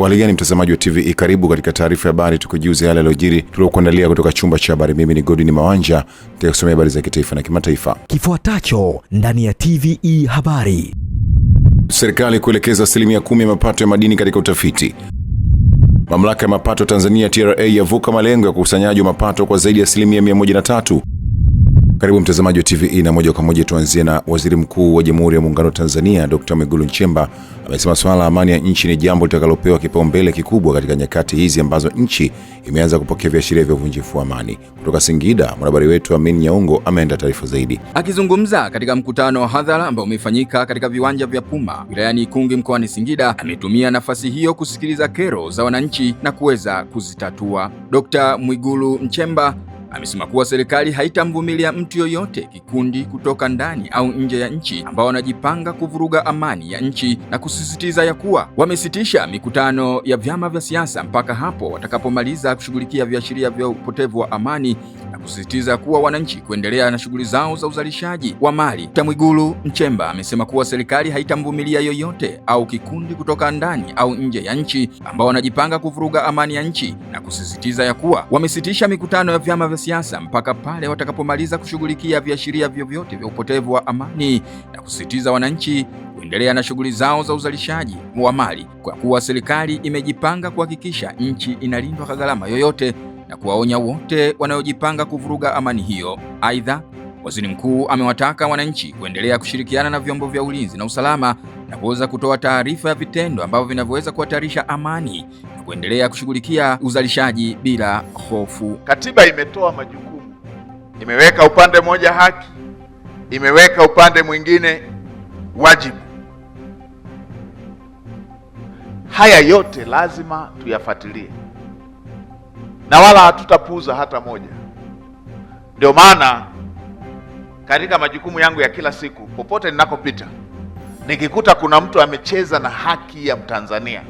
Waligani mtazamaji wa TVE, karibu katika taarifa ya habari tukujuze yale yaliyojiri tuliokuandalia kutoka chumba cha habari. Mimi ni Godwin Mawanja, nitakusomea habari za kitaifa na kimataifa. Kifuatacho ndani ya TVE habari. Serikali kuelekeza 10% ya mapato ya madini katika utafiti. Mamlaka ya mapato Tanzania TRA yavuka malengo ya ukusanyaji wa mapato kwa zaidi ya 103%. Karibu mtazamaji wa TVE, na moja kwa moja tuanzie na Waziri Mkuu wa Jamhuri ya Muungano wa Tanzania Dr. Mwigulu Nchemba amesema swala la amani ya nchi ni jambo litakalopewa kipaumbele kikubwa katika nyakati hizi ambazo nchi imeanza kupokea viashiria vya uvunjifu wa amani. Kutoka Singida, mwanahabari wetu Amin Nyaungo ameenda taarifa zaidi. Akizungumza katika mkutano wa hadhara ambao umefanyika katika viwanja vya Puma wilayani Ikungi mkoani Singida, ametumia nafasi hiyo kusikiliza kero za wananchi na kuweza kuzitatua. Dr. Mwigulu Nchemba amesema kuwa serikali haitamvumilia mtu yoyote, kikundi kutoka ndani au nje ya nchi ambao wanajipanga kuvuruga amani ya nchi, na kusisitiza ya kuwa wamesitisha mikutano ya vyama vya siasa mpaka hapo watakapomaliza kushughulikia viashiria vya upotevu wa amani, na kusisitiza kuwa wananchi kuendelea na shughuli zao za uzalishaji wa mali. Dr. Mwigulu Nchemba amesema kuwa serikali haitamvumilia yoyote au kikundi kutoka ndani au nje ya nchi ambao wanajipanga kuvuruga amani ya nchi, na kusisitiza ya kuwa wamesitisha mikutano ya vyama vya siasa mpaka pale watakapomaliza kushughulikia viashiria vyovyote vya upotevu wa amani, na kusisitiza wananchi kuendelea na shughuli zao za uzalishaji wa mali kwa kuwa serikali imejipanga kuhakikisha nchi inalindwa kwa gharama yoyote, na kuwaonya wote wanaojipanga kuvuruga amani hiyo. Aidha, waziri mkuu amewataka wananchi kuendelea kushirikiana na vyombo vya ulinzi na usalama na kuweza kutoa taarifa ya vitendo ambavyo vinavyoweza kuhatarisha amani na kuendelea kushughulikia uzalishaji bila hofu. Katiba imetoa majukumu, imeweka upande mmoja haki, imeweka upande mwingine wajibu. Haya yote lazima tuyafuatilie na wala hatutapuuza hata moja. Ndio maana katika majukumu yangu ya kila siku, popote ninakopita, nikikuta kuna mtu amecheza na haki ya Mtanzania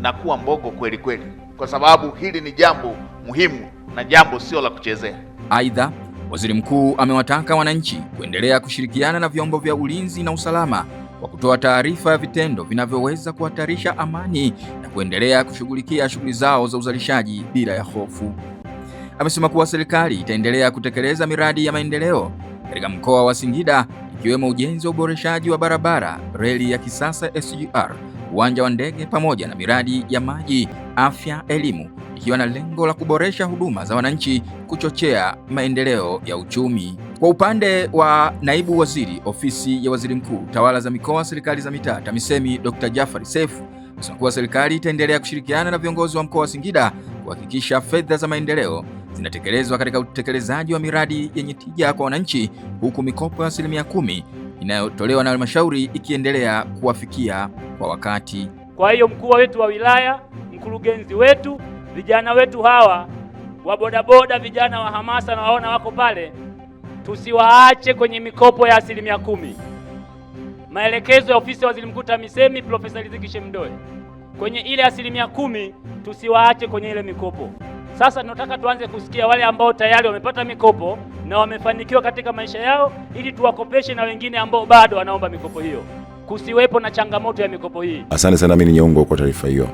na kuwa mbogo kweli kweli, kwa sababu hili ni jambo muhimu na jambo sio la kuchezea. Aidha, waziri mkuu amewataka wananchi kuendelea kushirikiana na vyombo vya ulinzi na usalama kwa kutoa taarifa ya vitendo vinavyoweza kuhatarisha amani na kuendelea kushughulikia shughuli zao za uzalishaji bila ya hofu. Amesema kuwa serikali itaendelea kutekeleza miradi ya maendeleo katika mkoa wa Singida, ikiwemo ujenzi wa uboreshaji wa barabara, reli ya kisasa SGR, uwanja wa ndege pamoja na miradi ya maji, afya, elimu, ikiwa na lengo la kuboresha huduma za wananchi, kuchochea maendeleo ya uchumi. Kwa upande wa naibu waziri ofisi ya waziri mkuu, tawala za mikoa, serikali za mitaa, TAMISEMI, Dr. Jafari Seif amesema kuwa serikali itaendelea kushirikiana na viongozi wa mkoa wa Singida kuhakikisha fedha za maendeleo zinatekelezwa katika utekelezaji wa miradi yenye tija kwa wananchi, huku mikopo ya 10% inayotolewa na halmashauri ikiendelea kuwafikia kwa wakati. Kwa hiyo mkuu wetu wa wilaya, mkurugenzi wetu, vijana wetu hawa wa bodaboda, vijana wa hamasa na waona wako pale, tusiwaache kwenye mikopo ya 10%. Maelekezo ya ofisi ya waziri mkuu TAMISEMI Profesa Riziki Shemdoe, kwenye ile 10% tusiwaache kwenye ile mikopo. Sasa tunataka tuanze kusikia wale ambao tayari wamepata mikopo na wamefanikiwa katika maisha yao, ili tuwakopeshe na wengine ambao bado wanaomba mikopo hiyo, kusiwepo na changamoto ya mikopo hii. Asante sana Amin Nyaungo kwa taarifa hiyo.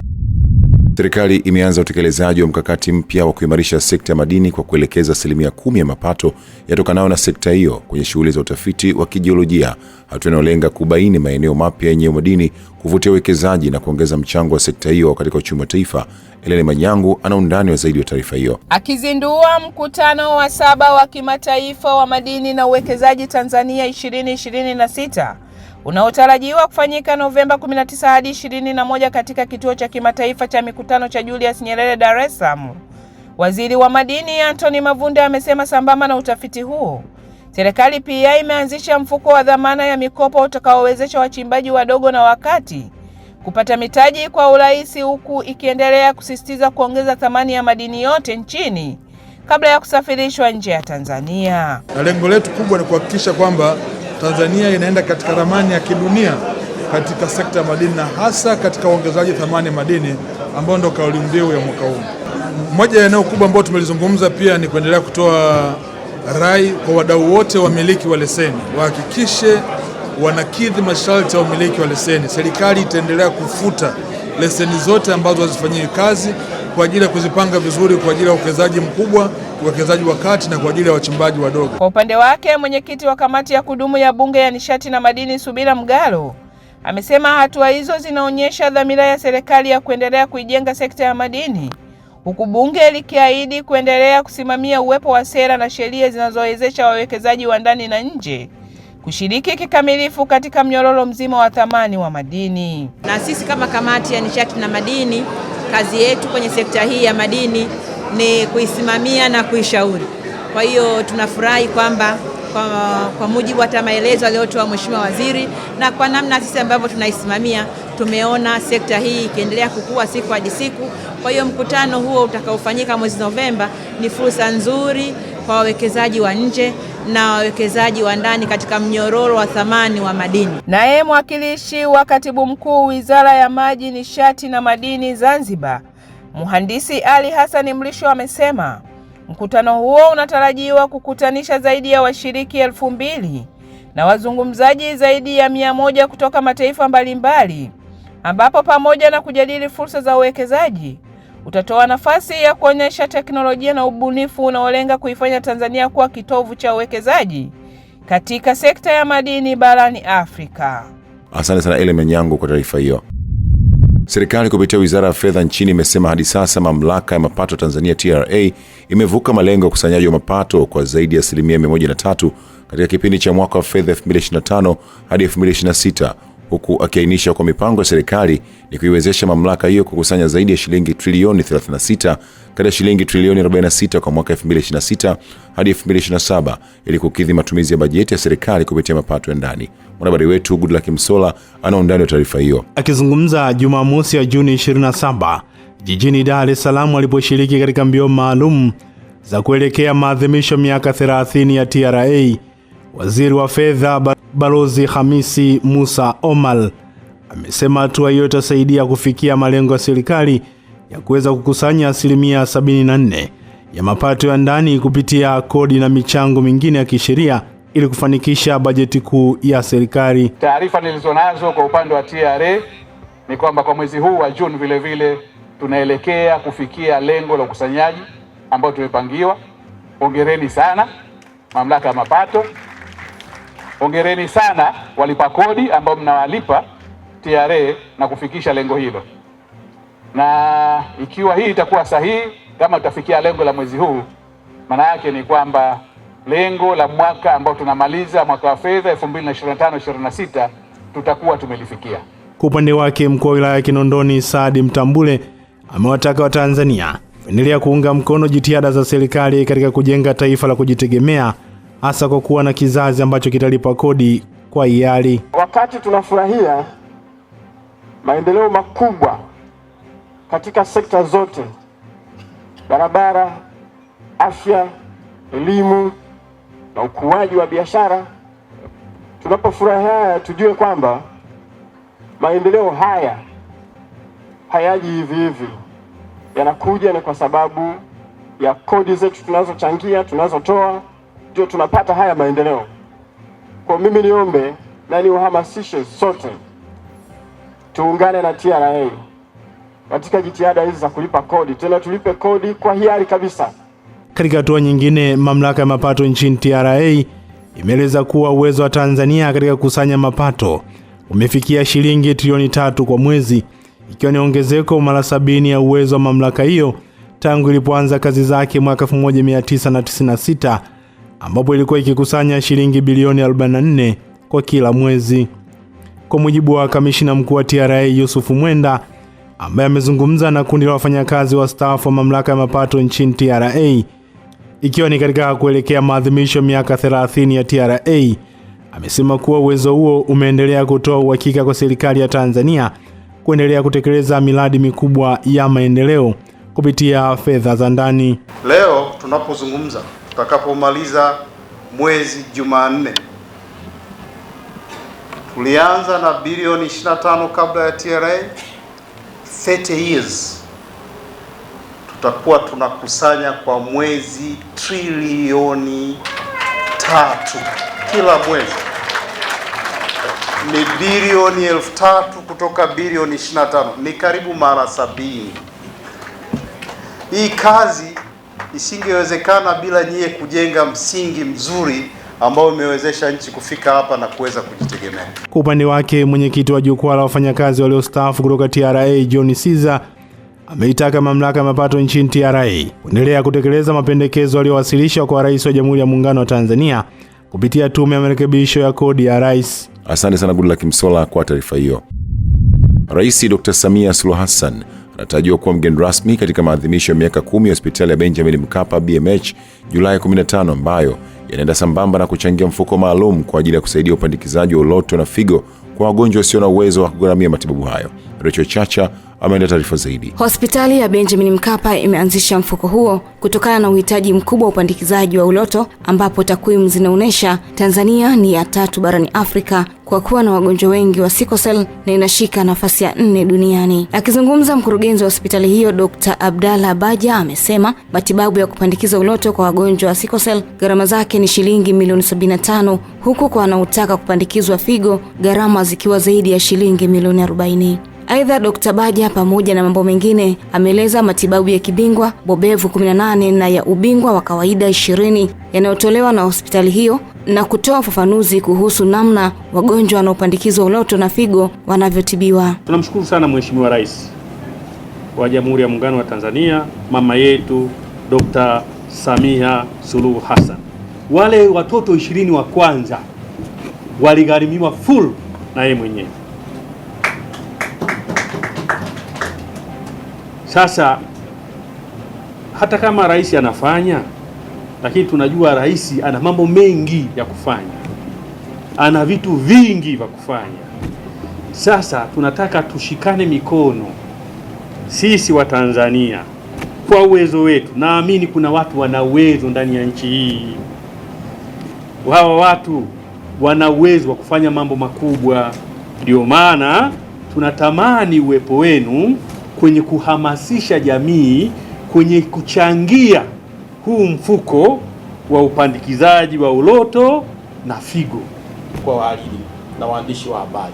Serikali imeanza utekelezaji wa mkakati mpya wa kuimarisha sekta ya madini kwa kuelekeza 10% ya mapato yatokanayo na sekta hiyo kwenye shughuli za utafiti wa kijiolojia, hatua inayolenga kubaini maeneo mapya yenye madini, kuvutia uwekezaji na kuongeza mchango wa sekta hiyo katika uchumi wa taifa. Eleni Manyangu ana undani wa zaidi wa taarifa hiyo. Akizindua mkutano wa 7 wa kimataifa wa madini na uwekezaji Tanzania 2026 unaotarajiwa kufanyika Novemba 19 hadi 21 katika kituo cha kimataifa cha mikutano cha Julius Nyerere, Dar es Salaam, waziri wa madini Anthony Mavunde amesema sambamba na utafiti huo, serikali pia imeanzisha mfuko wa dhamana ya mikopo utakaowezesha wachimbaji wadogo na wakati kupata mitaji kwa urahisi, huku ikiendelea kusisitiza kuongeza thamani ya madini yote nchini kabla ya kusafirishwa nje ya Tanzania. Na lengo letu kubwa ni kuhakikisha kwamba Tanzania inaenda katika ramani ya kidunia katika sekta ya madini na hasa katika uongezaji thamani ya madini ambao ndio kauli mbiu ya mwaka huu. Moja ya eneo kubwa ambalo tumelizungumza pia ni kuendelea kutoa rai kwa wadau wote wamiliki wa leseni wahakikishe wanakidhi masharti ya umiliki wa leseni. Serikali itaendelea kufuta leseni zote ambazo hazifanyii kazi kwa ajili ya kuzipanga vizuri kwa ajili ya uwekezaji mkubwa, uwekezaji wa kati na kwa ajili ya wachimbaji wadogo. Kwa upande wake, mwenyekiti wa kamati ya kudumu ya Bunge ya Nishati na Madini Subira Mgalo amesema hatua hizo zinaonyesha dhamira ya serikali ya kuendelea kuijenga sekta ya madini, huku bunge likiahidi kuendelea kusimamia uwepo wa sera na sheria zinazowezesha wawekezaji wa ndani na nje kushiriki kikamilifu katika mnyororo mzima wa thamani wa madini. Na sisi kama kamati ya nishati na madini, kazi yetu kwenye sekta hii ya madini ni kuisimamia na kuishauri. Kwa hiyo tunafurahi kwamba kwa mujibu wa maelezo aliyotoa Mheshimiwa Waziri na kwa namna sisi ambavyo tunaisimamia, tumeona sekta hii ikiendelea kukua siku hadi siku. Kwa hiyo mkutano huo utakaofanyika mwezi Novemba ni fursa nzuri kwa wawekezaji wa nje na wawekezaji wa ndani katika mnyororo wa thamani wa madini. Naye mwakilishi wa Katibu Mkuu Wizara ya Maji, Nishati na Madini Zanzibar, Mhandisi Ali Hassan Mlisho amesema mkutano huo unatarajiwa kukutanisha zaidi ya washiriki 2000 na wazungumzaji zaidi ya 100 kutoka mataifa mbalimbali, ambapo pamoja na kujadili fursa za uwekezaji utatoa nafasi ya kuonyesha teknolojia na ubunifu unaolenga kuifanya Tanzania kuwa kitovu cha uwekezaji katika sekta ya madini barani Afrika. Asante sana Element yangu kwa taarifa hiyo. Serikali kupitia Wizara ya Fedha nchini imesema hadi sasa Mamlaka ya Mapato Tanzania TRA imevuka malengo ya ukusanyaji wa mapato kwa zaidi ya 103% katika kipindi cha mwaka wa fedha 2025 hadi 2026, huku akiainisha kwa mipango ya serikali ni kuiwezesha mamlaka hiyo kukusanya zaidi ya shilingi trilioni 36 kati ya shilingi trilioni 46 kwa mwaka 2026 hadi 2027 ili kukidhi matumizi ya bajeti ya serikali kupitia mapato ya ndani. Mwanahabari wetu Goodluck Msola ana undani wa taarifa hiyo. Akizungumza Jumamosi ya Juni 27 jijini Dar es Salaam aliposhiriki katika mbio maalum za kuelekea maadhimisho miaka 30 ya TRA, Waziri wa Fedha Balozi Hamisi Musa Omar amesema hatua hiyo itasaidia kufikia malengo ya serikali ya kuweza kukusanya 74% ya mapato ya ndani kupitia kodi na michango mingine ya kisheria ili kufanikisha bajeti kuu ya serikali. Taarifa nilizonazo kwa upande wa TRA ni kwamba kwa mwezi huu wa Juni vile vile tunaelekea kufikia lengo la ukusanyaji ambao tumepangiwa. Hongereni sana Mamlaka ya Mapato. Hongereni sana walipa kodi ambao mnawalipa TRA na kufikisha lengo hilo. Na ikiwa hii itakuwa sahihi, kama tutafikia lengo la mwezi huu, maana yake ni kwamba lengo la mwaka ambao tunamaliza mwaka wa fedha 2025-26 tutakuwa tumelifikia. Kwa upande wake, mkuu wa wilaya ya Kinondoni Saadi Mtambule amewataka Watanzania kuendelea kuunga mkono jitihada za serikali katika kujenga taifa la kujitegemea, hasa kwa kuwa na kizazi ambacho kitalipa kodi kwa hiari. Wakati tunafurahia maendeleo makubwa katika sekta zote, barabara, afya, elimu na ukuaji wa biashara, tunapofurahia tujue kwamba maendeleo haya hayaji hivi hivi. Yanakuja ni kwa sababu ya kodi zetu tunazochangia, tunazotoa, ndio tunapata haya maendeleo. Kwa mimi niombe na niuhamasishe sote tuungane na TRA katika jitihada hizi za kulipa kodi, tena tulipe kodi kwa hiari kabisa. Katika hatua nyingine, Mamlaka ya Mapato nchini TRA imeeleza kuwa uwezo wa Tanzania katika kukusanya mapato umefikia shilingi trilioni 3 kwa mwezi, ikiwa ni ongezeko mara 70 ya uwezo wa mamlaka hiyo tangu ilipoanza kazi zake mwaka 1996, ambapo ilikuwa ikikusanya shilingi bilioni 44 kwa kila mwezi. Kwa mujibu wa kamishina mkuu wa TRA Yusuf Mwenda, ambaye amezungumza na kundi la wafanyakazi wa staafu wa Mamlaka ya Mapato nchini TRA, ikiwa ni katika kuelekea maadhimisho miaka 30 ya TRA, amesema kuwa uwezo huo umeendelea kutoa uhakika kwa serikali ya Tanzania kuendelea kutekeleza miradi mikubwa ya maendeleo kupitia fedha za ndani. Leo tunapozungumza, tutakapomaliza mwezi Jumanne, tulianza na bilioni 25 kabla ya TRA. 30 years tutakuwa tunakusanya kwa mwezi trilioni 3 kila mwezi. ni bilioni 3,000 kutoka bilioni 25, ni karibu mara 70. Hii kazi isingewezekana bila nyie kujenga msingi mzuri ambao umewezesha nchi kufika hapa na kuweza kujitegemea. Kwa upande wake, mwenyekiti wa jukwaa la wafanyakazi waliostaafu kutoka TRA John Caesar ameitaka mamlaka ya mapato nchini TRA kuendelea kutekeleza mapendekezo aliyowasilisha kwa Rais wa Jamhuri ya Muungano wa Tanzania kupitia tume ya marekebisho ya kodi ya Rais. Asante sana Goodluck Msolla kwa taarifa hiyo. Rais Dr. Samia Suluhu Hassan anatarajiwa kuwa mgeni rasmi katika maadhimisho ya miaka 10 ya hospitali ya Benjamin Mkapa BMH Julai 15, ambayo yanaenda sambamba na kuchangia mfuko maalum kwa ajili ya kusaidia upandikizaji wa uloto na figo kwa wagonjwa wasio na uwezo wa kugharamia matibabu hayo. Rachel Chacha ameenda taarifa zaidi. Hospitali ya Benjamin Mkapa imeanzisha mfuko huo kutokana na uhitaji mkubwa wa upandikizaji wa uloto, ambapo takwimu zinaonyesha Tanzania ni ya 3 barani Afrika kwa kuwa na wagonjwa wengi wa sickle cell na inashika nafasi ya 4 duniani. Akizungumza, mkurugenzi wa hospitali hiyo Dr. Abdalla Baja amesema matibabu ya kupandikiza uloto kwa wagonjwa wa sickle cell gharama zake ni shilingi milioni 75, huku kwa wanaotaka kupandikizwa figo gharama zikiwa zaidi ya shilingi milioni 40. Aidha, Dr. Baja pamoja na mambo mengine ameeleza matibabu ya kibingwa bobevu 18 na ya ubingwa wa kawaida 20 yanayotolewa na hospitali hiyo na kutoa ufafanuzi kuhusu namna wagonjwa wanaopandikizwa uloto na figo wanavyotibiwa. Tunamshukuru sana Mheshimiwa Rais wa Jamhuri ya Muungano wa Tanzania, mama yetu Dr. Samia Suluhu Hassan. Wale watoto 20 wa kwanza waligharimiwa full na yeye mwenyewe. Sasa hata kama rais anafanya, lakini tunajua rais ana mambo mengi ya kufanya, ana vitu vingi vya kufanya. Sasa tunataka tushikane mikono sisi wa Tanzania kwa uwezo wetu. Naamini kuna watu wana uwezo ndani ya nchi hii, hawa watu wana uwezo wa kufanya mambo makubwa. Ndio maana tunatamani uwepo wenu kwenye kuhamasisha jamii, kwenye kuchangia huu mfuko wa upandikizaji wa uloto na figo. Kwa wahariri na waandishi wa habari,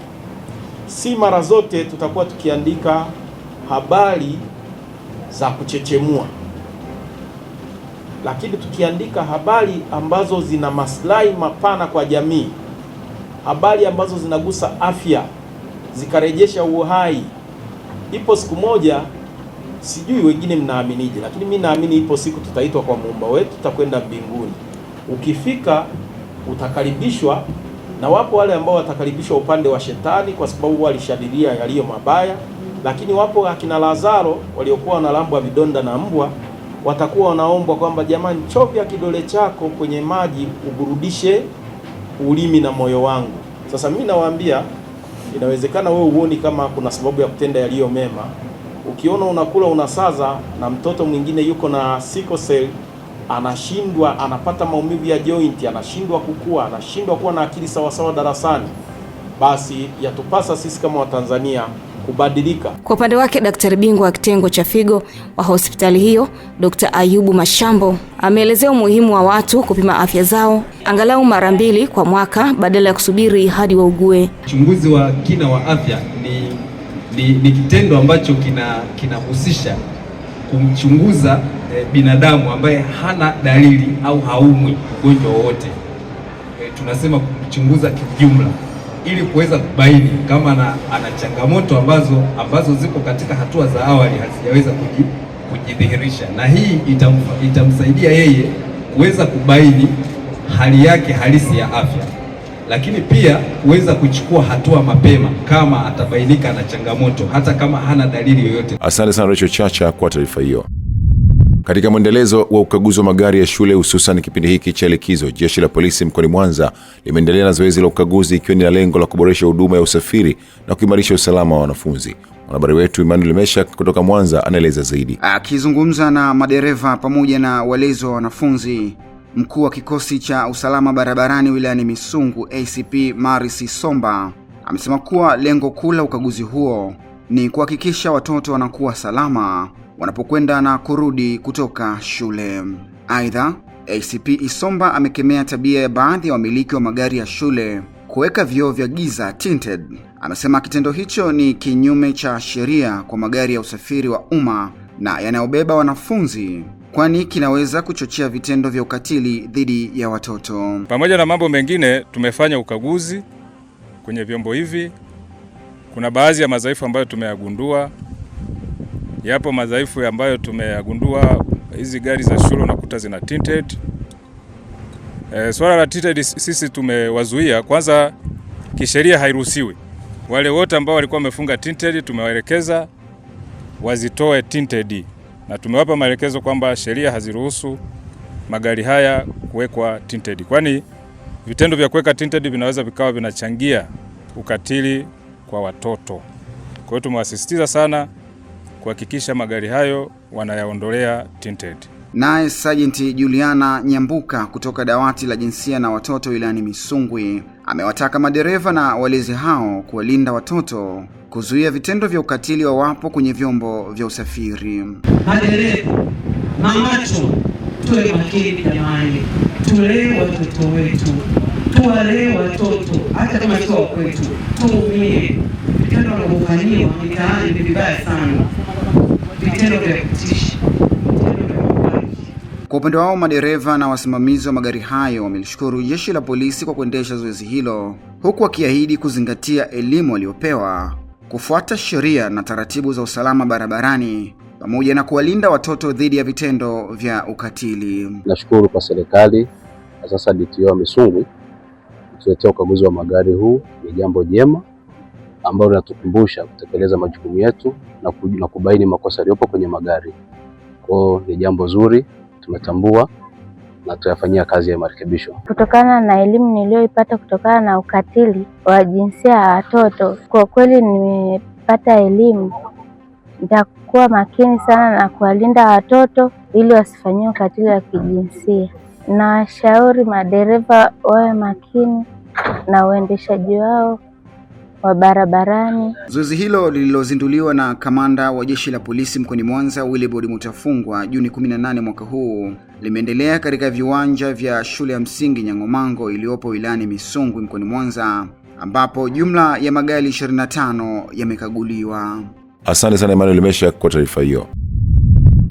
si mara zote tutakuwa tukiandika habari za kuchechemua, lakini tukiandika habari ambazo zina maslahi mapana kwa jamii, habari ambazo zinagusa afya, zikarejesha uhai. Ipo siku moja, sijui wengine mnaaminije, lakini mimi naamini ipo siku tutaitwa kwa Muumba wetu, tutakwenda mbinguni. Ukifika utakaribishwa, na wapo wale ambao watakaribishwa upande wa shetani kwa sababu walishadidia yaliyo mabaya, lakini wapo akina Lazaro waliokuwa wanalambwa vidonda na mbwa, watakuwa wanaombwa kwamba jamani, chovya kidole chako kwenye maji uburudishe ulimi na moyo wangu. Sasa mimi nawaambia, inawezekana wewe uoni kama kuna sababu ya kutenda yaliyo mema. Ukiona unakula unasaza na mtoto mwingine yuko na sickle cell, anashindwa, anapata maumivu ya joint, anashindwa kukua, anashindwa kuwa na akili sawasawa darasani, basi yatupasa sisi kama Watanzania kubadilika. Kwa upande wake, daktari bingwa wa kitengo cha figo wa hospitali hiyo Dr. Ayubu Mashambo ameelezea umuhimu wa watu kupima afya zao angalau mara 2 kwa mwaka badala ya kusubiri hadi waugue. Uchunguzi wa kina wa afya ni kitendo ambacho kinahusisha kumchunguza binadamu ambaye hana dalili au haumwi ugonjwa wowote. Tunasema kumchunguza kijumla ili kuweza kubaini kama ana changamoto ambazo ziko katika hatua za awali hazijaweza kujidhihirisha, na hii itamsaidia yeye kuweza kubaini hali yake halisi ya afya, lakini pia kuweza kuchukua hatua mapema kama atabainika na changamoto hata kama hana dalili yoyote. Asante sana Rachel Chacha kwa taarifa hiyo. Katika mwendelezo wa ukaguzi wa magari ya shule, hususan kipindi hiki cha likizo, jeshi la polisi mkoani Mwanza limeendelea na zoezi la ukaguzi, ikiwa ni lengo la kuboresha huduma ya usafiri na kuimarisha usalama wa wanafunzi. Mwanahabari wetu Emmanuel Meshak kutoka Mwanza anaeleza zaidi. Akizungumza na madereva pamoja na walezi wa wanafunzi, mkuu wa kikosi cha usalama barabarani wilayani Misungu ACP Marisi Somba amesema kuwa lengo kuu la ukaguzi huo ni kuhakikisha watoto wanakuwa salama wanapokwenda na kurudi kutoka shule. Aidha, ACP Isomba amekemea tabia ya baadhi ya wamiliki wa magari ya shule kuweka vioo vya giza tinted. Amesema kitendo hicho ni kinyume cha sheria kwa magari ya usafiri wa umma na yanayobeba wanafunzi, kwani kinaweza kuchochea vitendo vya ukatili dhidi ya watoto. Pamoja na mambo mengine, tumefanya ukaguzi kwenye vyombo hivi. Kuna baadhi ya madhaifu ambayo tumeyagundua. Yapo madhaifu ambayo tumeyagundua, hizi gari za shule unakuta zina tinted. Swala la tinted sisi tumewazuia. Kwanza kisheria hairuhusiwi. Wale wote ambao walikuwa wamefunga tinted tumewaelekeza wazitoe tinted. Na tumewapa maelekezo kwamba sheria haziruhusu magari haya kuwekwa tinted. Kwani vitendo vya kuweka tinted vinaweza vikawa vinachangia ukatili kwa watoto. Kwa hiyo tumewasisitiza sana kuhakikisha magari hayo wanayaondolea tinted. Naye Sergeant Juliana Nyambuka kutoka dawati la jinsia na watoto wilayani Misungwi amewataka madereva na walezi hao kuwalinda watoto, kuzuia vitendo vya ukatili wawapo kwenye vyombo vya usafiri. Madereva, mamacho, tuwe makini jamani, tulee watoto wetu, tuwalee watoto, hata kama sio kwetu, tuumie. Vitendo vinavyofanyiwa mitaani ni vibaya sana, vitendo vya kutisha. Kwa upande wao, madereva na wasimamizi wa magari hayo wamelishukuru jeshi la polisi kwa kuendesha zoezi hilo, huku wakiahidi kuzingatia elimu waliopewa, kufuata sheria na taratibu za usalama barabarani, pamoja na kuwalinda watoto dhidi ya vitendo vya ukatili. Nashukuru kwa serikali na sasa DTO Misungwi kutuletea ukaguzi wa magari huu. Ni jambo jema ambalo linatukumbusha kutekeleza majukumu yetu na kubaini makosa yaliyopo kwenye magari. Kwa ni jambo zuri, tumetambua na tuyafanyia kazi ya marekebisho. Kutokana na elimu niliyoipata kutokana na ukatili wa jinsia ya watoto, kwa kweli nimepata elimu. Nitakuwa makini sana na kuwalinda watoto ili wasifanyiwe ukatili wa kijinsia. Nawashauri madereva wawe makini na uendeshaji wao wa barabarani. Zoezi hilo lililozinduliwa na kamanda wa jeshi la polisi mkoani Mwanza Wilibord Mutafungwa Juni 18 mwaka huu limeendelea katika viwanja vya shule ya msingi Nyangomango iliyopo wilayani Misungwi mkoani Mwanza, ambapo jumla ya magari 25 yamekaguliwa. Asante sana Emmanuel Mesha kwa taarifa hiyo.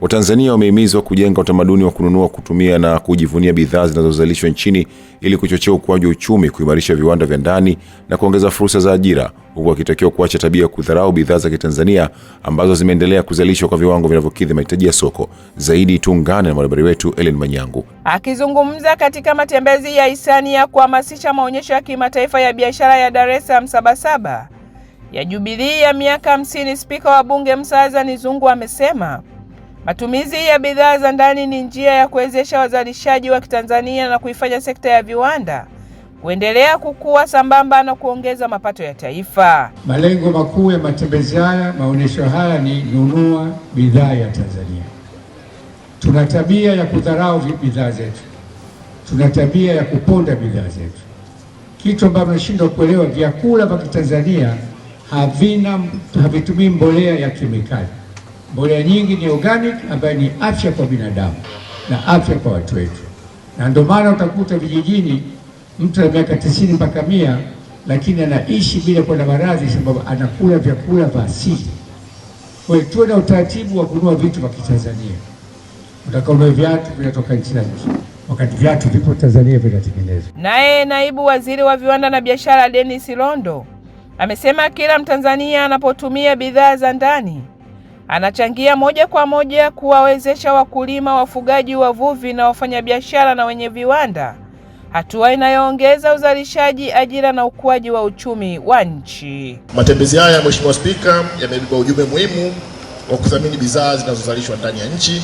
Watanzania wamehimizwa kujenga utamaduni wa kununua, kutumia na kujivunia bidhaa zinazozalishwa nchini ili kuchochea ukuaji wa uchumi, kuimarisha viwanda vya ndani na kuongeza fursa za ajira, huku wakitakiwa kuacha tabia ya kudharau bidhaa za Kitanzania ambazo zimeendelea kuzalishwa kwa viwango vinavyokidhi mahitaji ya soko. Zaidi tuungane na mwanahabari wetu Ellen Manyangu. Akizungumza katika matembezi ya hisani ya kuhamasisha maonyesho ya kimataifa ya biashara ya Dar es Salaam Sabasaba ya Jubilee ya miaka 50, Spika wa Bunge Musa Azzan Zungu amesema matumizi ya bidhaa za ndani ni njia ya kuwezesha wazalishaji wa Kitanzania na kuifanya sekta ya viwanda kuendelea kukua sambamba na kuongeza mapato ya taifa. Malengo makuu ya matembezi haya, maonyesho haya ni nunua bidhaa ya Tanzania. Tuna tabia ya kudharau bidhaa zetu. Tuna tabia ya kuponda bidhaa zetu. Kitu ambacho tunashindwa kuelewa, vyakula vya Kitanzania havitumii mbolea ya kemikali. Mbolea nyingi ni organic ambayo ni afya kwa binadamu na afya kwa watu wetu. Na ndio maana utakuta vijijini mtu ana miaka 90 mpaka 100 lakini anaishi bila kuwa na maradhi sababu anakula vyakula vya asili. Kwa hiyo tuwe na utaratibu wa kununua vitu vya Kitanzania. Utakanunua viatu vinatoka nchi za nje, wakati viatu vipo Tanzania vinatengenezwa. Naye naibu waziri wa viwanda na biashara Dennis Londo amesema kila Mtanzania anapotumia bidhaa za ndani anachangia moja kwa moja kuwawezesha wakulima, wafugaji, wavuvi na wafanyabiashara na wenye viwanda, hatua inayoongeza uzalishaji, ajira na ukuaji wa uchumi wa nchi. Matembezi haya, Mheshimiwa Spika, yamebeba ujumbe muhimu wa kuthamini bidhaa zinazozalishwa ndani ya nchi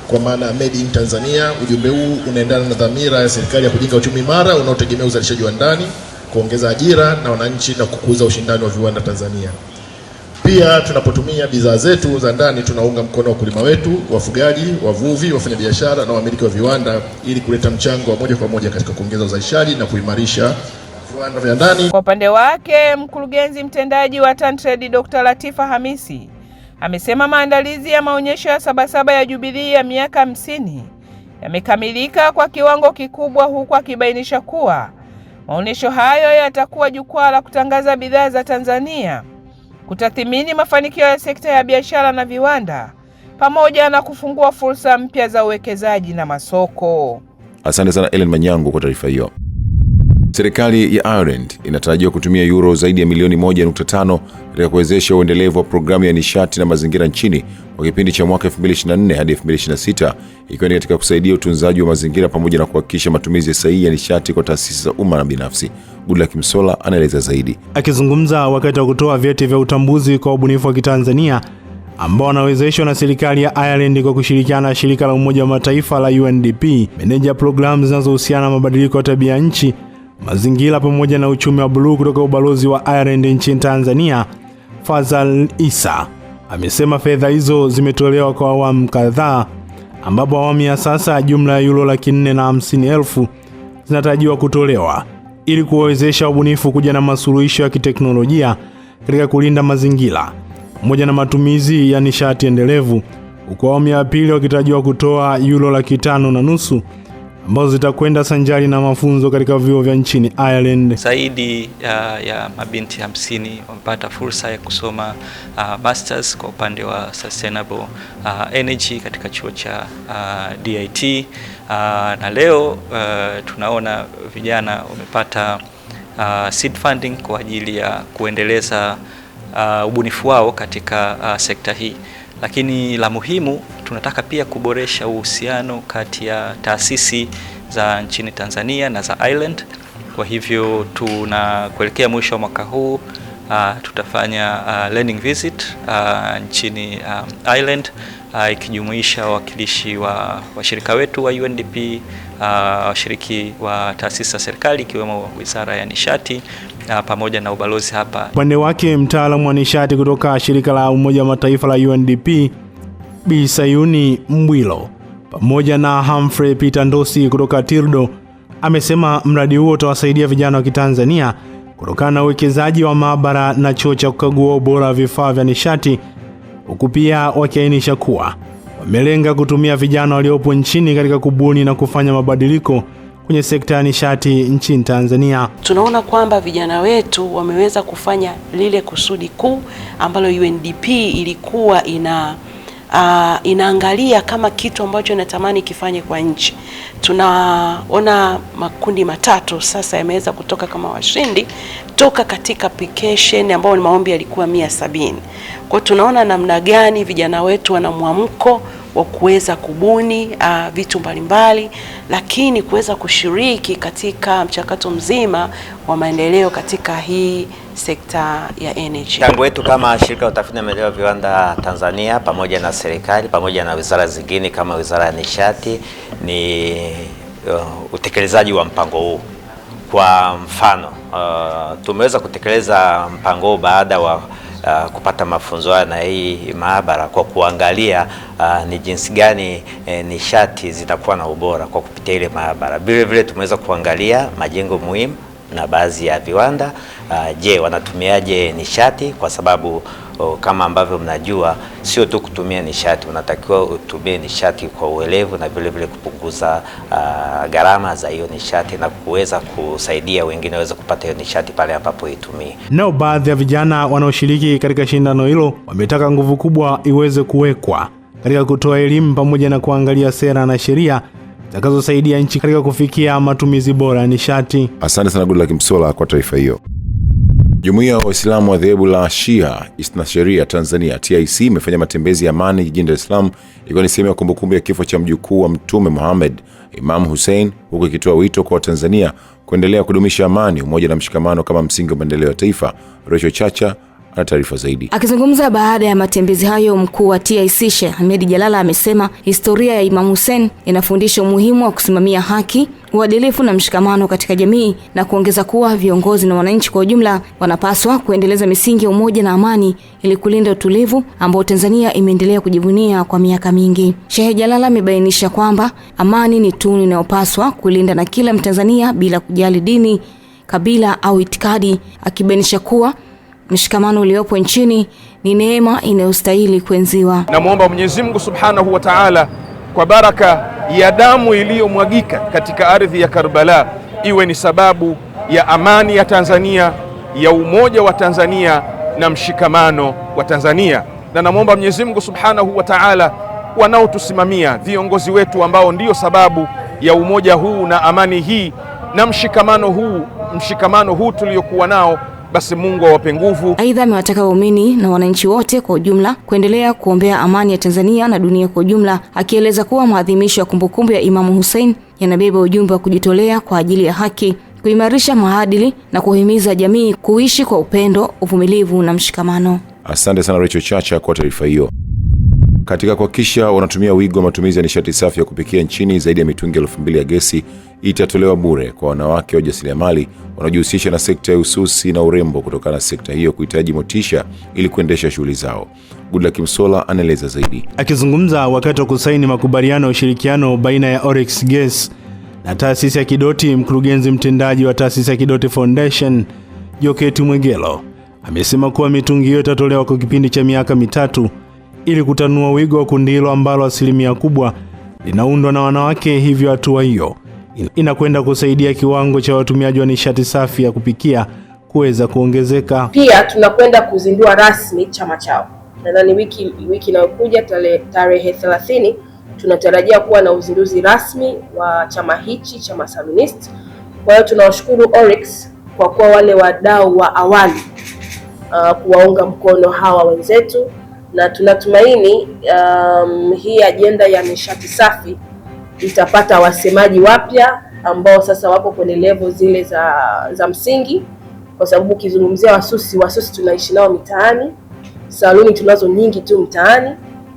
kwa maana made in Tanzania. Ujumbe huu unaendana na dhamira ya serikali ya kujenga uchumi imara unaotegemea uzalishaji wa ndani, kuongeza ajira na wananchi na kukuza ushindani wa viwanda Tanzania. Pia tunapotumia bidhaa zetu za ndani tunaunga mkono wakulima wetu, wafugaji, wavuvi, wafanyabiashara na wamiliki wa viwanda ili kuleta mchango wa moja kwa moja katika kuongeza uzalishaji na kuimarisha viwanda vya ndani. Kwa upande wake, mkurugenzi mtendaji wa TanTrade Dr. Latifa Hamisi amesema maandalizi ya maonyesho ya Sabasaba ya Jubilee ya miaka 50 yamekamilika kwa kiwango kikubwa, huku akibainisha kuwa Maonyesho hayo yatakuwa jukwaa la kutangaza bidhaa za Tanzania, kutathmini mafanikio ya sekta ya biashara na viwanda, pamoja na kufungua fursa mpya za uwekezaji na masoko. Asante sana Ellen Manyango kwa taarifa hiyo. Serikali ya Ireland inatarajiwa kutumia euro zaidi ya milioni 1.5 katika kuwezesha uendelevu wa programu ya nishati na mazingira nchini kwa kipindi cha mwaka 2024 hadi 2026, ikiwa ni katika kusaidia utunzaji wa mazingira pamoja na kuhakikisha matumizi sahihi ya nishati kwa taasisi za umma na binafsi. Goodluck Msola anaeleza zaidi. Akizungumza wakati wa kutoa vyeti vya utambuzi kwa ubunifu wa Kitanzania ambao wanawezeshwa na serikali ya Ireland kwa kushirikiana na shirika la Umoja wa Mataifa la UNDP, meneja programu zinazohusiana na mabadiliko ya tabia nchi, mazingira pamoja na uchumi wa buluu kutoka ubalozi wa Ireland nchini Tanzania, Fazal Isa, amesema fedha hizo zimetolewa kwa awamu kadhaa, ambapo awamu ya sasa jumla ya euro 450,000 zinatarajiwa kutolewa ili kuwezesha ubunifu kuja na masuluhisho ya kiteknolojia katika kulinda mazingira pamoja na matumizi ya nishati endelevu, huku awamu ya pili wakitarajiwa kutoa euro 550,000 ambazo zitakwenda sanjari na mafunzo katika vyuo vya nchini Ireland. Zaidi ya mabinti 50 wamepata fursa ya kusoma masters kwa upande wa sustainable energy katika chuo cha DIT, na leo tunaona vijana wamepata seed funding kwa ajili ya kuendeleza ubunifu wao katika sekta hii. Lakini la muhimu, tunataka pia kuboresha uhusiano kati ya taasisi za nchini Tanzania na za Ireland. Kwa hivyo tunakuelekea mwisho wa mwaka huu tutafanya learning visit nchini Ireland, ikijumuisha wawakilishi wa washirika wetu wa UNDP, washiriki wa taasisi za serikali ikiwemo Wizara ya Nishati pamoja na ubalozi hapa. Upande wake, mtaalamu wa nishati kutoka shirika la Umoja wa Mataifa la UNDP, Bi Sayuni Mbwilo, pamoja na Humphrey Peter Ndosi kutoka Tirdo, amesema mradi huo utawasaidia vijana wa Kitanzania kutokana na uwekezaji wa maabara na chuo cha kukagua ubora wa vifaa vya nishati, huku pia wakiainisha kuwa wamelenga kutumia vijana waliopo nchini katika kubuni na kufanya mabadiliko kwenye sekta ya nishati nchini Tanzania. Tunaona kwamba vijana wetu wameweza kufanya lile kusudi kuu ambalo UNDP ilikuwa inaangalia kama kitu ambacho inatamani kifanye kwa nchi. Tunaona makundi matatu sasa yameweza kutoka kama washindi toka katika application ambao ni maombi yalikuwa 170. Kwa tunaona namna gani vijana wetu wana mwamko wa kuweza kubuni vitu mbalimbali, lakini kuweza kushiriki katika mchakato mzima wa maendeleo katika hii sekta ya energy. Mchango wetu kama shirika la utafiti na maendeleo ya viwanda Tanzania pamoja na serikali pamoja na wizara zingine kama Wizara ya Nishati ni utekelezaji wa mpango huu. Kwa mfano, tumeweza kutekeleza mpango huu baada wa kupata mafunzo haya na hii maabara kwa kuangalia ni jinsi gani nishati zitakuwa na ubora kwa kupitia ile maabara. Vile vile tumeweza kuangalia majengo muhimu na baadhi ya viwanda, je, wanatumiaje nishati, kwa sababu kama ambavyo mnajua sio tu kutumia nishati, unatakiwa utumie nishati kwa uelevu na vile vile kupunguza gharama za hiyo nishati na kuweza kusaidia wengine waweze kupata hiyo nishati pale ambapo itumie. Nao baadhi ya vijana wanaoshiriki katika shindano hilo wametaka nguvu kubwa iweze kuwekwa katika kutoa elimu pamoja na kuangalia sera na sheria zitakazosaidia nchi katika kufikia matumizi bora ya nishati. Asante sana Goodluck Msola kwa taarifa hiyo. Jumuiya ya Waislamu wa dhehebu la Shia Ithna Sharia Tanzania TIC imefanya matembezi ya amani jijini Dar es Salaam, ikiwa ni sehemu ya kumbukumbu ya kifo cha mjukuu wa Mtume Muhammad, Imam Hussein, huku ikitoa wito kwa Tanzania kuendelea kudumisha amani, umoja na mshikamano kama msingi wa maendeleo ya taifa. Rachel Chacha ana taarifa zaidi. Akizungumza baada ya matembezi hayo, mkuu wa TIC Sheikh Ahmed Jalala amesema historia ya Imam Hussein inafundisha umuhimu wa kusimamia haki, uadilifu na mshikamano katika jamii, na kuongeza kuwa viongozi na wananchi kwa ujumla wanapaswa kuendeleza misingi ya umoja na amani ili kulinda utulivu ambao Tanzania imeendelea kujivunia kwa miaka mingi. Sheikh Jalala amebainisha kwamba amani ni tunu inayopaswa kulinda na kila Mtanzania bila kujali dini, kabila au itikadi, akibainisha kuwa mshikamano uliopo nchini ni neema inayostahili kuenziwa. Namuomba Mwenyezi Mungu Subhanahu wa Ta'ala kwa baraka ya damu iliyomwagika katika ardhi ya Karbala iwe ni sababu ya amani ya Tanzania, ya umoja wa Tanzania na mshikamano wa Tanzania. Na namwomba Mwenyezi Mungu Subhanahu wa Ta'ala, wanaotusimamia viongozi wetu ambao ndio sababu ya umoja huu na amani hii na mshikamano huu tuliokuwa nao, basi Mungu awape nguvu. Aidha, amewataka waumini na wananchi wote kwa ujumla kuendelea kuombea amani ya Tanzania na dunia kwa ujumla, akieleza kuwa maadhimisho ya kumbukumbu ya Imamu Hussein yanabeba ujumbe wa kujitolea kwa ajili ya haki, kuimarisha maadili na kuhimiza jamii kuishi kwa upendo, uvumilivu na mshikamano. Asante sana Rachel Chacha kwa taarifa hiyo. Katika kuhakikisha wanatumia wigo wa matumizi ya nishati safi ya kupikia nchini, zaidi ya mitungi 2000 ya gesi itatolewa bure kwa wanawake wajasiriamali wanaojihusisha na sekta ya ususi na urembo, kutokana na sekta hiyo kuhitaji motisha ili kuendesha shughuli zao. Goodluck Msola anaeleza zaidi. Akizungumza wakati wa kusaini makubaliano ya ushirikiano baina ya Oryx Gas na taasisi ya Kidoti, mkurugenzi mtendaji wa taasisi ya Kidoti Foundation Joketi Mwegelo amesema kuwa mitungi hiyo itatolewa kwa kipindi cha miaka 3 ili kutanua wigo wa kundi hilo ambalo asilimia kubwa linaundwa na wanawake. Hivyo hatua hiyo inakwenda kusaidia kiwango cha watumiaji wa nishati safi ya kupikia kuweza kuongezeka. Pia tunakwenda kuzindua rasmi chama chao. Nadhani wiki inayokuja tarehe 30 tunatarajia kuwa na uzinduzi rasmi wa chama hichi, chama Salonist. Kwa hiyo tunawashukuru Oryx kwa kuwa wale wadau wa awali kuwaunga mkono hawa wenzetu, na tunatumaini hii ajenda ya nishati safi itapata wasemaji wapya ambao sasa wapo kwenye level zile za msingi, kwa sababu ukizungumzia wasusi tunaishi nao mitaani, saluni tunazo nyingi tu mtaani.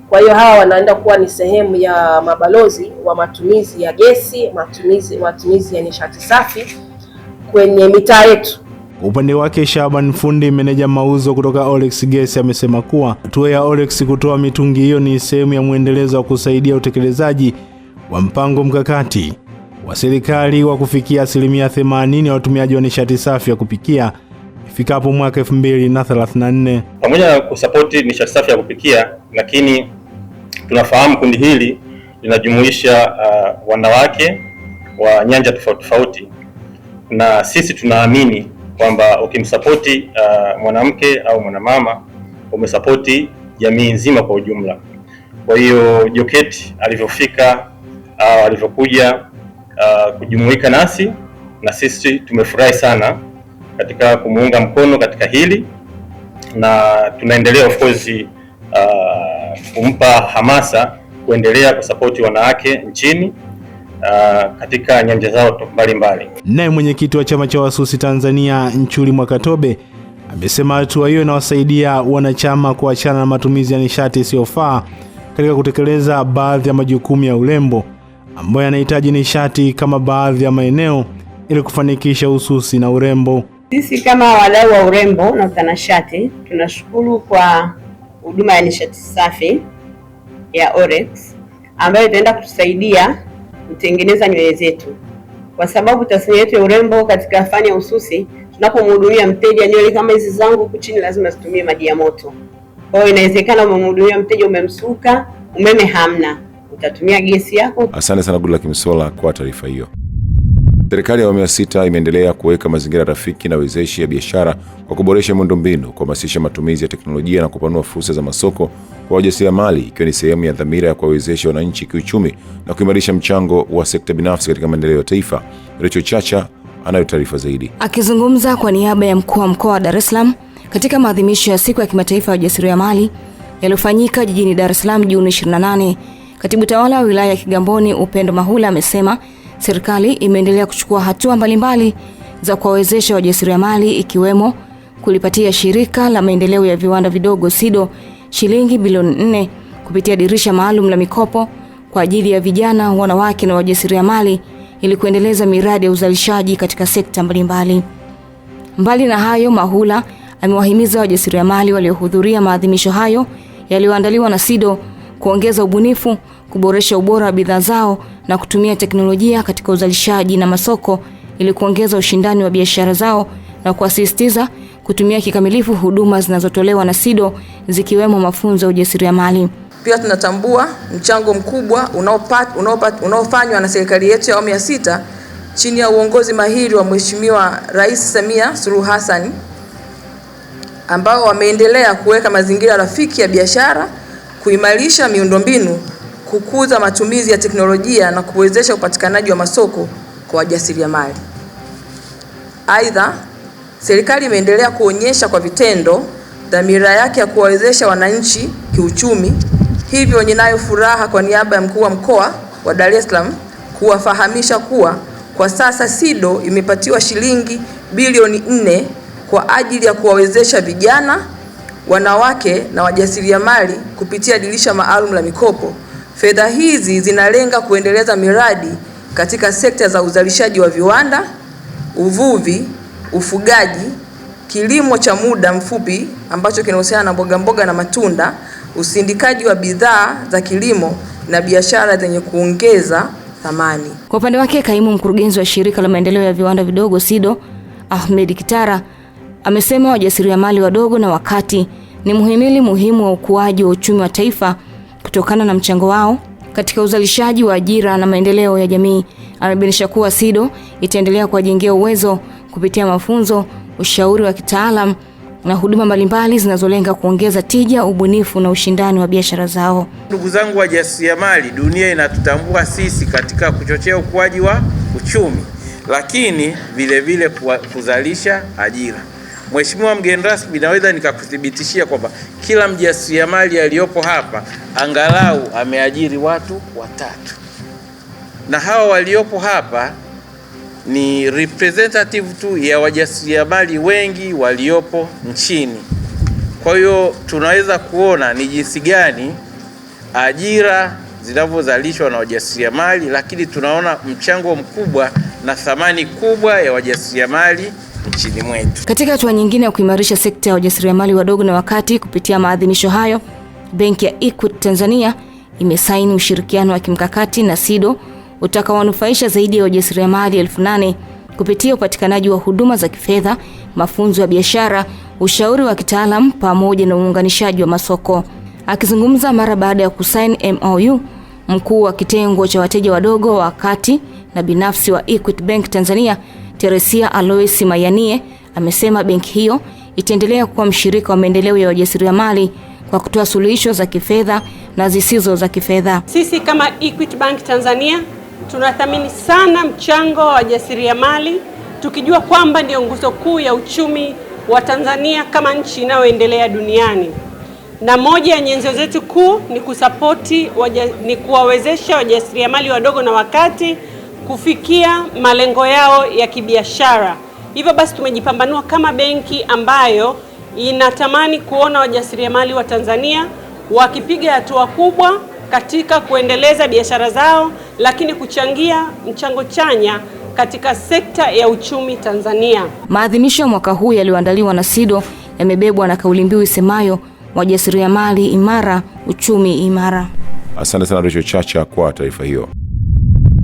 Kwa hiyo hawa wanaenda kuwa ni sehemu ya mabalozi wa matumizi ya gesi, matumizi ya nishati safi kwenye mitaa yetu. Upande wake Shaban Fundi, meneja mauzo kutoka Oryx Gas, amesema kuwa hatua ya Oryx kutoa mitungi hiyo ni sehemu ya muendelezo wa kusaidia utekelezaji wa mpango mkakati wa serikali wa kufikia 80% ya watumiaji wa nishati safi ya kupikia ifikapo mwaka 2034. Pamoja na kusapoti nishati safi ya kupikia, lakini tunafahamu kundi hili linajumuisha wanawake wa nyanja tofauti, na sisi tunaamini kwamba ukimsapoti mwanamke au mwanamama umesapoti jamii nzima kwa ujumla. Kwa hiyo Joketi alivyofika alivyokuja kujumuika nasi, na sisi tumefurahi sana katika kumuunga mkono katika hili, na tunaendelea of course kumpa hamasa kuendelea kusapoti wanawake nchini katika nyanja zao mbalimbali. Naye mwenyekiti wa chama cha wasusi Tanzania Nchuli Mwakatobe amesema hatua hiyo inawasaidia wanachama kuachana na matumizi ya nishati isiyofaa katika kutekeleza baadhi ya majukumu ya urembo ambayo yanahitaji nishati kama baadhi ya maeneo ili kufanikisha ususi na urembo. Sisi kama wadau wa urembo na utanashati tunashukuru kwa huduma ya nishati safi ya Oryx ambayo itaenda kutusaidia kutengeneza nywele zetu, kwa sababu tasnia yetu ya urembo katika fani ya ususi, tunapomhudumia mteja nywele kama hizi zangu huku chini lazima zitumie maji ya moto. Kwa hiyo inawezekana umemhudumia mteja umemsuka, umeme hamna, utatumia gesi yako. Asante sana Goodluck Msola kwa taarifa hiyo. Serikali ya awamu ya 6 imeendelea kuweka mazingira rafiki na wezeshi ya biashara kwa kuboresha miundombinu, kuhamasisha matumizi ya teknolojia na kupanua fursa za masoko kwa wajasiriamali, ikiwa ni sehemu ya dhamira ya kuwawezesha wananchi kiuchumi na kuimarisha mchango wa sekta binafsi katika maendeleo ya taifa. Rachel Chacha anayo taarifa zaidi. Akizungumza kwa niaba ya mkuu wa mkoa wa Dar es Salaam katika maadhimisho ya siku ya kimataifa ya wajasiriamali yaliyofanyika jijini Dar es Salaam Juni 28, Katibu Tawala wa wilaya ya Kigamboni Upendo Mahula amesema serikali imeendelea kuchukua hatua mbalimbali za kuwawezesha wajasiriamali, ikiwemo kulipatia shirika la maendeleo ya viwanda vidogo SIDO shilingi bilioni 4 kupitia dirisha maalum la mikopo kwa ajili ya vijana, wanawake na wajasiriamali ili kuendeleza miradi ya uzalishaji katika sekta mbalimbali. Mbali na hayo, Mahula amewahimiza wajasiriamali waliohudhuria maadhimisho hayo yaliyoandaliwa na SIDO kuongeza ubunifu, kuboresha ubora wa bidhaa zao na kutumia teknolojia katika uzalishaji na masoko ili kuongeza ushindani wa biashara zao, na kuasisitiza kutumia kikamilifu huduma zinazotolewa na SIDO zikiwemo mafunzo ya ujasiriamali. Pia tunatambua mchango mkubwa unaofanywa na serikali yetu ya awamu ya 6 chini ya uongozi mahiri wa Mheshimiwa Rais Samia Suluhu Hassan, ambao wameendelea kuweka mazingira rafiki ya biashara, kuimarisha miundombinu, kukuza matumizi ya teknolojia na kuwezesha upatikanaji wa masoko kwa wajasiriamali. Aidha, serikali imeendelea kuonyesha kwa vitendo dhamira yake ya kuwawezesha wananchi kiuchumi. Hivyo ninayo furaha kwa niaba ya mkuu wa mkoa wa Dar es Salaam kuwafahamisha kuwa kwa sasa SIDO imepatiwa shilingi bilioni 4 kwa ajili ya kuwawezesha vijana, wanawake na wajasiriamali kupitia dirisha maalum la mikopo. Fedha hizi zinalenga kuendeleza miradi katika sekta za uzalishaji wa viwanda, uvuvi, ufugaji, kilimo cha muda mfupi ambacho kinahusiana na mboga mboga na matunda, usindikaji wa bidhaa za kilimo na biashara zenye kuongeza thamani. Kwa upande wake, kaimu mkurugenzi wa shirika la maendeleo ya viwanda vidogo SIDO, Ahmed Kitara, amesema wajasiriamali wadogo na wakati ni muhimili muhimu wa ukuaji wa uchumi wa taifa kutokana na mchango wao katika uzalishaji wa ajira na maendeleo ya jamii. Amebainisha kuwa SIDO itaendelea kuwajengea uwezo kupitia mafunzo, ushauri wa kitaalam na huduma mbalimbali zinazolenga kuongeza tija, ubunifu na ushindani wa biashara zao. Ndugu zangu wajasiriamali, dunia inatutambua sisi katika kuchochea ukuaji wa uchumi, lakini vile vile kuzalisha ajira. Mheshimiwa mgeni rasmi, naweza nikakuthibitishia kwamba kila mjasiriamali aliyopo hapa angalau ameajiri watu 3. Na hawa waliopo hapa ni representative tu ya wajasiriamali wengi waliopo nchini. Kwa hiyo tunaweza kuona ni jinsi gani ajira zinavyozalishwa na wajasiriamali, lakini tunaona mchango mkubwa na thamani kubwa ya wajasiriamali nchini mwetu. Katika hatua nyingine ya kuimarisha sekta ya wajasiriamali wadogo na wakati, kupitia maadhimisho hayo, Benki ya Equity Tanzania imesaini ushirikiano wa kimkakati na SIDO utakaowanufaisha zaidi ya wajasiriamali 8,000 kupitia upatikanaji wa huduma za kifedha, mafunzo ya biashara, ushauri wa kitaalamu pamoja na uunganishaji wa masoko. Akizungumza mara baada ya kusaini MOU, mkuu wa kitengo cha wateja wadogo wa kati na binafsi wa Equity Bank Tanzania, Teresia Alois Mayanie, amesema benki hiyo itaendelea kuwa mshirika wa maendeleo ya wajasiriamali kwa kutoa suluhisho za kifedha na zisizo za kifedha. Sisi kama Equity Bank Tanzania tunathamini sana mchango wa wajasiriamali, tukijua kwamba ndio nguzo kuu ya uchumi wa Tanzania kama nchi inayoendelea duniani. Na moja ya nyenzo zetu kuu ni kuwawezesha wajasiriamali wadogo na wakati kufikia malengo yao ya kibiashara. Hivyo basi tumejipambanua kama benki ambayo inatamani kuona wajasiriamali wa Tanzania wakipiga hatua kubwa katika kuendeleza biashara zao, lakini kuchangia mchango chanya katika sekta ya uchumi Tanzania. Maadhimisho ya mwaka huu yaliyoandaliwa na SIDO yamebebwa na kauli mbiu isemayo wajasiriamali imara, uchumi imara. Asante sana Rachel Chacha kwa taarifa hiyo.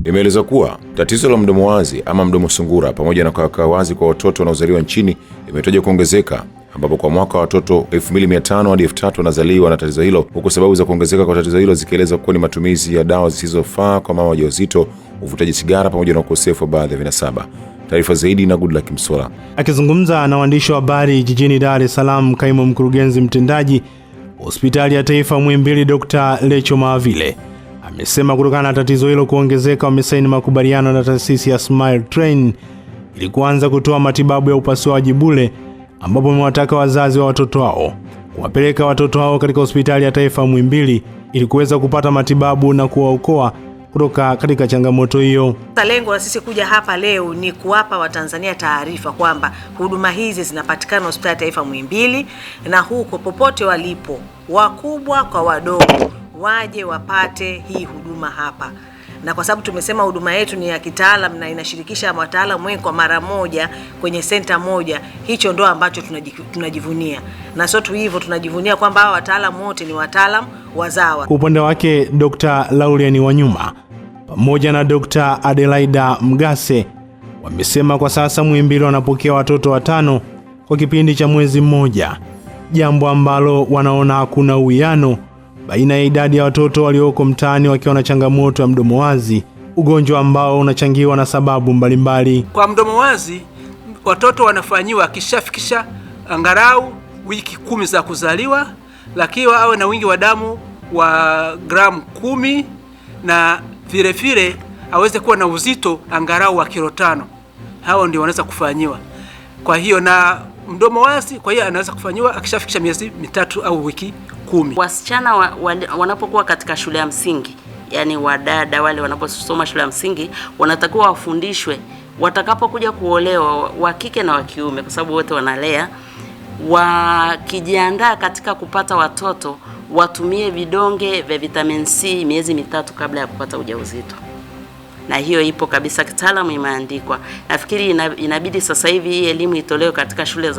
Imeeleza kuwa tatizo la mdomo wazi ama mdomo sungura pamoja na kukaa wazi kwa watoto wanaozaliwa nchini imetajwa kuongezeka, ambapo kwa mwaka wa watoto 2500 hadi 3000 wanazaliwa na tatizo hilo, huku sababu za kuongezeka kwa tatizo hilo zikieleza kuwa ni matumizi ya dawa zisizofaa kwa mama wajawazito, uvutaji sigara pamoja na ukosefu wa baadhi ya vinasaba. Taarifa zaidi na Goodluck Msola. Akizungumza na waandishi wa habari jijini Dar es Salaam, kaimu mkurugenzi mtendaji Hospitali ya Taifa Muhimbili Dr. Lecho Maavile amesema kutokana na tatizo hilo kuongezeka, wamesaini makubaliano na taasisi ya Smile Train ili kuanza kutoa matibabu ya upasuaji bure, ambapo wamewataka wazazi wa watoto hao kuwapeleka watoto hao katika Hospitali ya Taifa Muhimbili ili kuweza kupata matibabu na kuwaokoa kutoka katika changamoto hiyo. Lengo la sisi kuja hapa leo ni kuwapa Watanzania taarifa kwamba huduma hizi zinapatikana Hospitali ya Taifa Muhimbili, na huko popote walipo, wakubwa kwa wadogo, waje wapate hii huduma hapa. Na kwa sababu tumesema huduma yetu ni ya kitaalam na inashirikisha wataalamu wengi kwa mara moja kwenye senta moja, hicho ndo ambacho tunajivunia. Na sio tu hivyo, tunajivunia kwamba hawa wataalamu wote ni wataalamu wazawa. Kwa upande wake, Dr. Laurian Wanyuma pamoja na Dr. Adelaida Mgase wamesema kwa sasa Muhimbili wanapokea watoto 5 kwa kipindi cha mwezi mmoja, jambo ambalo wanaona hakuna uwiano baina ya idadi ya watoto walioko mtaani wakiwa na changamoto ya mdomo wazi, ugonjwa ambao unachangiwa na sababu mbalimbali. Kwa mdomo wazi, watoto wanafanyiwa kishafikisha angalau wiki 10 za kuzaliwa, lakini awe na wingi wa damu wa gramu 10 na vile aweze kuwa na uzito angalau wa kilo 5. Hao ndio wanaweza kufanyiwa. Kwa hiyo na mdomo wazi, kwa hiyo anaweza kufanyiwa akishafikisha miezi 3 au wiki 10. Wasichana wanapokuwa katika shule ya msingi, yani wadada wale wanaposoma shule ya msingi, wanatakiwa wafundishwe watakapokuja kuolewa, wa kike na wa kiume, kwa sababu wote wanalea, wakijiandaa katika kupata watoto watumie vidonge vya vitamin C miezi 3 kabla ya kupata ujauzito. Na hiyo ipo kabisa kitaalamu, imeandikwa. Nafikiri inabidi sasa hivi hii elimu itolewe katika shule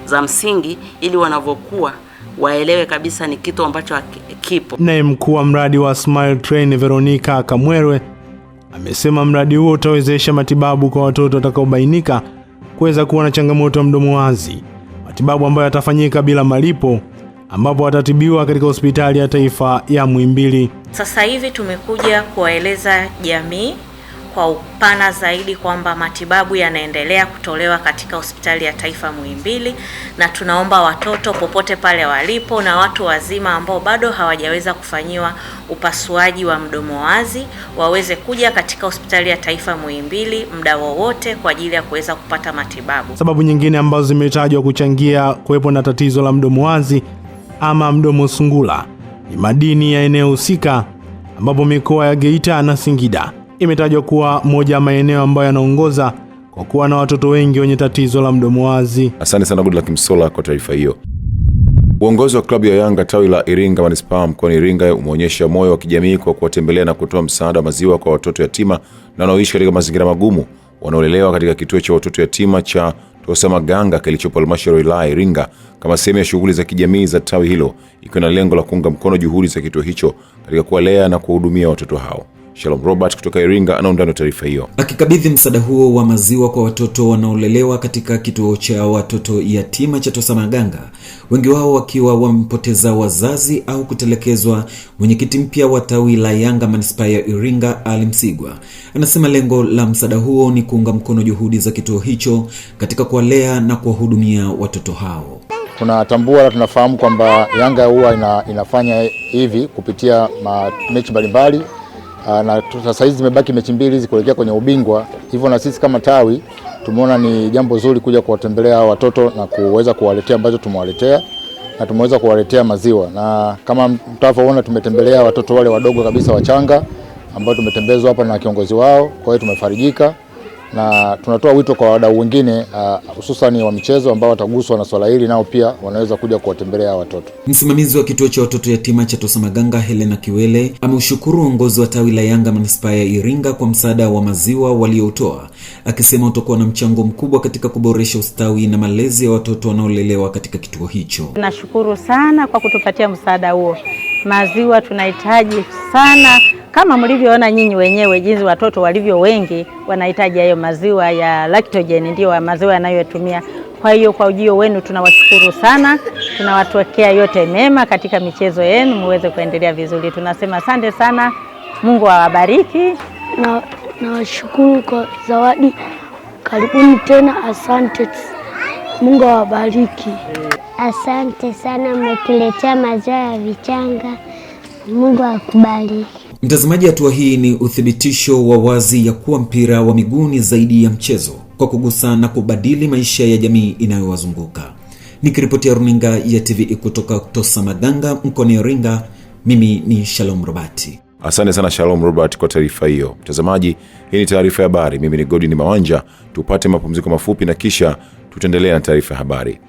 za msingi, ili wanavyokuwa waelewe kabisa ni kitu ambacho kipo. Naye mkuu wa mradi wa Smile Train Veronica Kamwerwe amesema mradi huo utawezesha matibabu kwa watoto watakaobainika kuweza kuwa na changamoto ya mdomo wazi, matibabu ambayo yatafanyika bila malipo, ambapo watatibiwa katika hospitali ya taifa ya Muhimbili. Sasa hivi tumekuja kuwaeleza jamii kwa upana zaidi kwamba matibabu yanaendelea kutolewa katika hospitali ya taifa Muhimbili, na tunaomba watoto popote pale walipo na watu wazima ambao bado hawajaweza kufanyiwa upasuaji wa mdomo wazi waweze kuja katika hospitali ya taifa Muhimbili muda wowote kwa ajili ya kuweza kupata matibabu. Sababu nyingine ambazo zimetajwa kuchangia kuwepo na tatizo la mdomo wazi ama mdomo sungula ni madini ya eneo husika, ambapo mikoa ya Geita na Singida imetajwa kuwa moja ya maeneo ambayo yanaongoza kwa kuwa na watoto wengi wenye tatizo la mdomo wazi. Asante sana Goodluck Msolla kwa taarifa hiyo. Uongozi wa klabu ya Yanga tawi la Iringa Manispaa mkoani Iringa umeonyesha moyo wa kijamii kwa kuwatembelea na kutoa msaada wa maziwa kwa watoto yatima na wanaoishi katika mazingira magumu wanaolelewa katika kituo cha watoto yatima cha Tosamaganga kilichopo halmashauri ya wilaya Iringa, kama sehemu ya shughuli za kijamii za tawi hilo, ikiwa na lengo la kuunga mkono juhudi za kituo hicho katika kuwalea na kuwahudumia watoto hao. Shalom Robert kutoka Iringa anaundana taarifa hiyo. Akikabidhi msaada huo wa maziwa kwa watoto wanaolelewa katika kituo cha watoto yatima cha Tosamaganga, wengi wao wakiwa wamepoteza wazazi au kutelekezwa, mwenyekiti mpya wa tawi la Yanga Manispaa ya Iringa Ali Msigwa anasema lengo la msaada huo ni kuunga mkono juhudi za kituo hicho katika kuwalea na kuwahudumia watoto hao. Tunatambua na tunafahamu kwamba Yanga huwa inafanya hivi kupitia mechi mbalimbali, na sasa hizi zimebaki mechi 2 hizi kuelekea kwenye ubingwa. Hivyo na sisi kama tawi tumeona ni jambo zuri kuja kuwatembelea watoto na kuweza kuwaletea ambacho tumewaletea, na tumeweza kuwaletea maziwa. Na kama mtavyoona tumetembelea watoto wale wadogo kabisa wachanga ambao tumetembezwa hapa na kiongozi wao. Kwa hiyo tumefarijika na tunatoa wito kwa wadau wengine hususan wa michezo ambao wataguswa na swala hili, nao pia wanaweza kuja kuwatembelea watoto. Msimamizi wa kituo cha watoto yatima cha Tosamaganga Helena Kiwele ameushukuru uongozi wa tawi la Yanga Manispaa ya Iringa kwa msaada wa maziwa waliotoa, akisema utakuwa na mchango mkubwa katika kuboresha ustawi na malezi ya watoto wanaolelewa katika kituo hicho. Nashukuru sana kwa kutupatia msaada huo. Maziwa tunahitaji sana, kama mlivyoona nyinyi wenyewe jinsi watoto walivyo wengi wanahitaji hayo maziwa ya lactogen, ndio maziwa yanayotumia. Kwa hiyo kwa ujio wenu tunawashukuru sana, tunawatokea yote mema katika michezo yenu, muweze kuendelea vizuri. Tunasema asante sana, Mungu awabariki. Na washukuru kwa zawadi, karibuni tena, asante, Mungu awabariki. Asante sana, mmetuletea maziwa ya vichanga, Mungu akubariki. Mtazamaji, hatua hii ni uthibitisho wa wazi ya kuwa mpira wa miguu ni zaidi ya mchezo, kwa kugusa na kubadili maisha ya jamii inayowazunguka. Nikiripotia runinga ya TV kutoka Tosamaganga mkoani Iringa, mimi ni Shalom Robert. Asante sana Shalom Robert kwa taarifa hiyo. Mtazamaji, hii ni taarifa ya habari. Mimi ni Godwin Mawanja. Tupate mapumziko mafupi na kisha tutaendelea na taarifa ya habari.